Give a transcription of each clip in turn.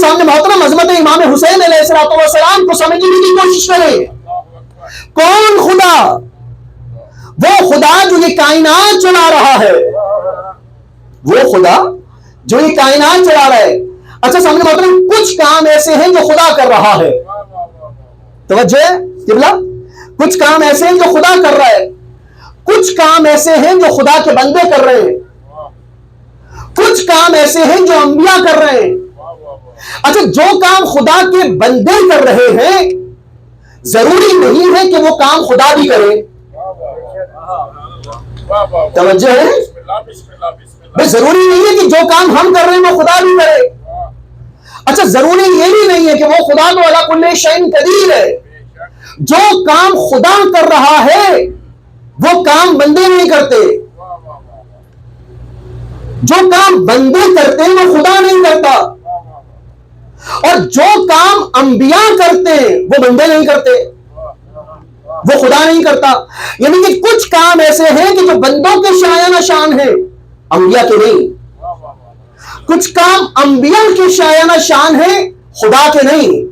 سامنے محترم عظمت امام حسین علیہ السلام کو سمجھنے کی کوشش کریں. کون خدا؟ وہ خدا جو یہ کائنات چلا رہا ہے، وہ خدا جو یہ کائنات چلا رہا ہے. اچھا سامنے محترم کچھ کام ایسے ہیں جو خدا کر رہا ہے. توجہ قبلہ، کچھ کام ایسے ہیں جو خدا کر رہا ہے، کچھ کام ایسے ہیں جو خدا کے بندے کر رہے ہیں، کچھ کام ایسے ہیں جو انبیاء کر رہے ہیں. اچھا جو کام خدا کے بندے کر رہے ہیں ضروری نہیں ہے کہ وہ کام خدا بھی کرے. توجہ ہے، ضروری نہیں ہے کہ جو کام ہم کر رہے ہیں وہ خدا بھی کرے. اچھا ضروری یہ بھی نہیں ہے کہ وہ خدا تو علی کل شیء قدیر ہے. جو کام خدا کر رہا ہے وہ کام بندے نہیں کرتے، جو کام بندے کرتے ہیں وہ خدا نہیں کرتا، اور جو کام انبیاء کرتے ہیں وہ بندے نہیں کرتے، وہ خدا نہیں کرتا. یعنی کہ کچھ کام ایسے ہیں کہ جو بندوں کے شایانہ شان ہیں، انبیاء کے نہیں. کچھ کام انبیاء کے شایانہ شان ہیں، خدا کے نہیں.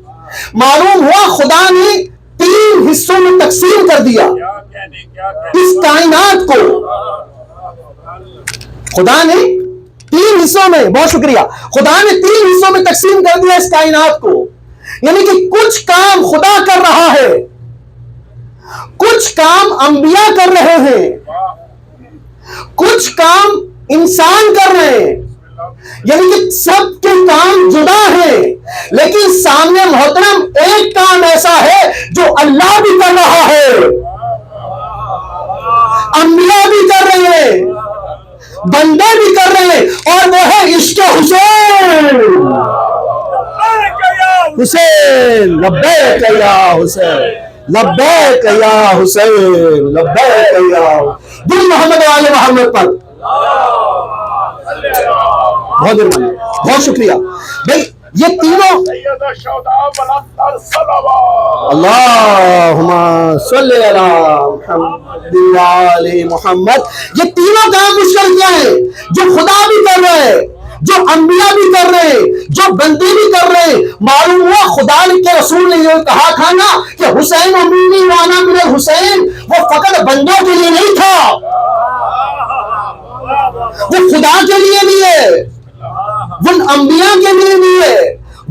معلوم ہوا خدا نے 3 حصوں میں تقسیم کر دیا اس کائنات کو. خدا نے 3 حصوں میں، بہت شکریہ، خدا نے 3 حصوں میں تقسیم کر دیا اس کائنات کو. یعنی کہ کچھ کام خدا کر رہا ہے، کچھ کام انبیاء کر رہے ہیں، کچھ کام انسان کر رہے ہیں. یعنی کہ سب کے کام جدا ہیں، لیکن سامنے محترم ایک کام ایسا ہے جو اللہ بھی کر رہا ہے، انبیاء بھی کر رہے ہیں، بندے بھی کر رہے ہیں، اور وہ ہے عشق حسین. حسین لبیک یا حسین، لبیک یا حسین، لبیک یا دل محمد و آل محمد پر. بہت مہربانی، بہت شکریہ بھائی. یہ تینوں اللہم صلی علی محمد وعلی محمد، یہ تینوں کام مشکل کیا ہے جو خدا بھی کر رہے ہیں، جو انبیاء بھی کر رہے ہیں، جو بندے بھی کر رہے ہیں. معلوم ہوا خدا کے رسول نے یہ کہا تھا نا کہ حسین و منی وانا من الحسین، وہ فقط بندوں کے لیے نہیں تھا، وہ خدا کے لیے بھی ہے، وہ انبیاء کے لیے بھی ہے،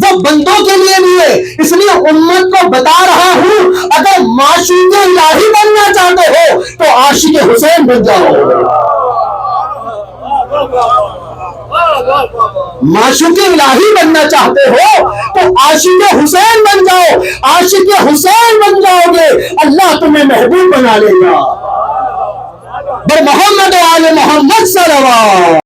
وہ بندوں کے لیے بھی ہے. اس لیے امت کو بتا رہا ہوں اگر معشوق الہی بننا چاہتے ہو تو عاشق حسین بن جاؤ. معشوق الہی بننا چاہتے ہو تو عاشق حسین بن جاؤ. عاشق حسین بن جاؤ گے اللہ تمہیں محبوب بنا لے گا. محمد و آل محمد صلی اللہ.